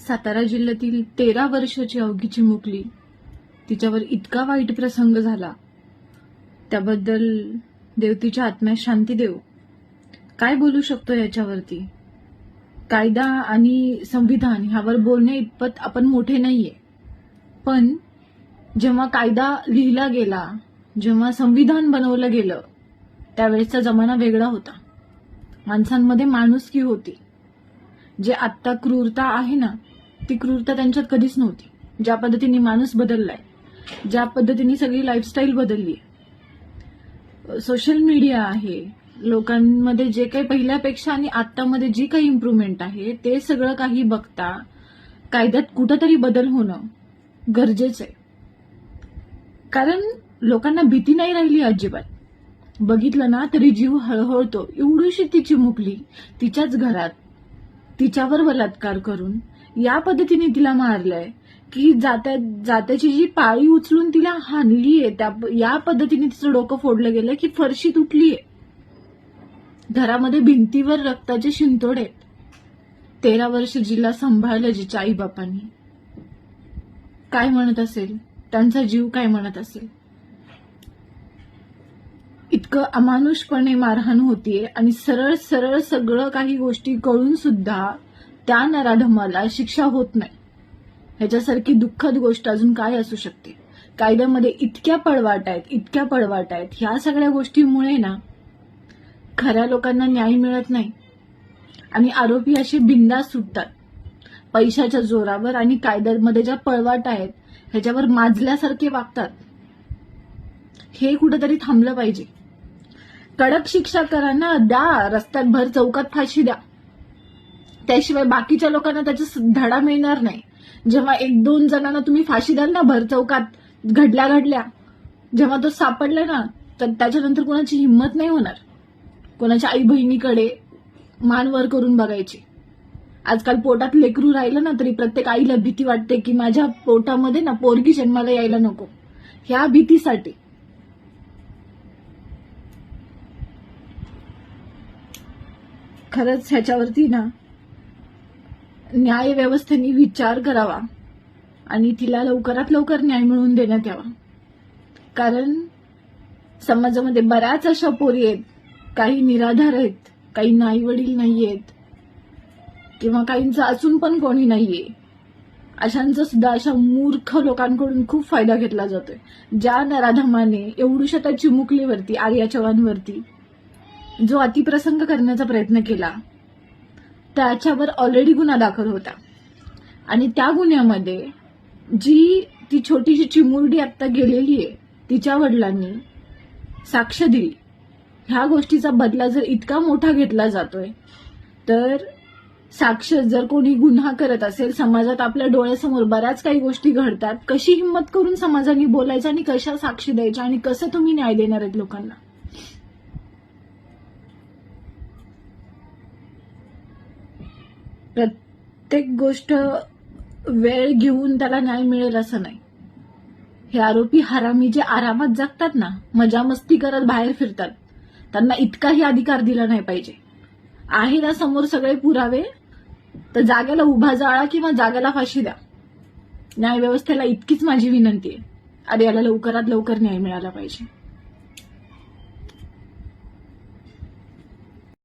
सातारा जिल्ह्यातील 13 वर्षाची अवघी चिमुकली, तिच्यावर इतका वाईट प्रसंग झाला, त्याबद्दल देव तिच्या आत्म्यास शांती देव. काय बोलू शकतो याच्यावरती? कायदा आणि संविधान ह्यावर बोलणे इतपत आपण मोठे नाहीये, पण जेव्हा कायदा लिहिला गेला, जेव्हा संविधान बनवलं गेलं, त्यावेळेचा जमाना वेगळा होता. माणसांमध्ये माणुसकी होती. जे आत्ता क्रूरता आहे ना, ती क्रूरता त्यांच्यात कधीच नव्हती. ज्या पद्धतीने माणूस बदललाय, ज्या पद्धतीने सगळी लाईफस्टाईल बदलली, सोशल मीडिया आहे, लोकांमध्ये जे काही पहिल्यापेक्षा आणि आत्तामध्ये जी काही इम्प्रूव्हमेंट आहे, ते सगळं काही बघता कायद्यात कुठंतरी बदल होणं गरजेचं आहे. कारण लोकांना भीती नाही राहिली अजिबात. बघितलं ना तरी जीव हळहळतो. एवढीशी ती चिमुकली, तिच्याच घरात तिच्यावर बलात्कार करून या पद्धतीने तिला मारलंय की जात्याची जी पाळी उचलून तिला हाणलीये, या पद्धतीने तिचं डोकं फोडलं गेलं की फरशी तुटलीये. घरामध्ये भिंतीवर रक्ताचे शिंतोडे. 13 वर्ष जिला सांभाळलं जिच्या आई बापांनी. काय म्हणत असेल त्यांचा जीव, काय म्हणत असेल? इतकं अमानुषपणे मारहाण होतीये आणि सरळ सरळ सगळं काही गोष्टी कळून सुद्धा त्या नराधमाला शिक्षा होत नाही. ह्याच्यासारखी दुःखद गोष्ट अजून काय असू शकते? कायद्यामध्ये इतक्या पळवाट आहेत. ह्या सगळ्या गोष्टीमुळे ना खऱ्या लोकांना न्याय मिळत नाही आणि आरोपी असे बिनधास्त सुटतात पैशाच्या जोरावर, आणि कायद्यामध्ये ज्या पळवाट आहेत ह्याच्यावर माजल्यासारखे वागतात. हे कुठेतरी थांबलं पाहिजे. कडक शिक्षा करा ना, द्या रस्त्यात भर चौकात फाशी द्या. त्याशिवाय बाकीच्या लोकांना त्याचा धडा मिळणार नाही. जेव्हा 1-2 जणांना तुम्ही फाशी द्याल ना भर चौकात घडल्या, जेव्हा तो सापडला ना, तर त्याच्यानंतर कोणाची हिंमत नाही होणार कोणाच्या आई बहिणीकडे मान वर करून बघायची. आजकाल पोटात लेकरू राहिलं ना तरी प्रत्येक आईला भीती वाटते की माझ्या पोटामध्ये ना पोरगी जन्माला यायला नको. ह्या भीतीसाठी खरंच ह्याच्यावरती ना न्याय व्यवस्थेने विचार करावा आणि तिला लवकरात लवकर न्याय मिळवून देण्यात यावा. कारण समाजामध्ये बऱ्याच अशा पोरी आहेत, काही निराधार आहेत, काही आई वडील नाहीयेत, किंवा काहींचं असून पण कोणी नाहीये. अशांचा सुद्धा अशा मूर्ख लोकांकडून खूप फायदा घेतला जातोय. ज्या नराधमाने एवढूशा त्या चिमुकलीवरती, आर्या चव्हाणवरती जो अतिप्रसंग करण्याचा प्रयत्न केला, त्याच्यावर ऑलरेडी गुन्हा दाखल होता आणि त्या गुन्ह्यामध्ये जी ती छोटीशी चिमुरडी आता गेलेली आहे, तिच्या वडिलांनी साक्ष दिली. ह्या गोष्टीचा बदला जर इतका मोठा घेतला जातोय, तर साक्ष जर कोणी गुन्हा करत असेल, समाजात आपल्या डोळ्यासमोर बऱ्याच काही गोष्टी घडतात, कशी हिंमत करून समाजाने बोलायचं आणि कशा साक्षी द्यायच्या आणि कसं तुम्ही न्याय देणार आहेत लोकांना? प्रत्येक गोष्ट वेळ घेऊन त्याला न्याय मिळेल असं नाही. हे आरोपी हरामी जे आरामात जगतात ना, मजा मस्ती करत बाहेर फिरतात, त्यांना इतकाही अधिकार दिला नाही पाहिजे. आहे ना समोर सगळे पुरावे, तर जाग्याला उभा जाळा किंवा जाग्याला फाशी द्या. न्याय व्यवस्थेला इतकीच माझी विनंती आहे. आर्याला लवकरात लवकर न्याय मिळाला पाहिजे.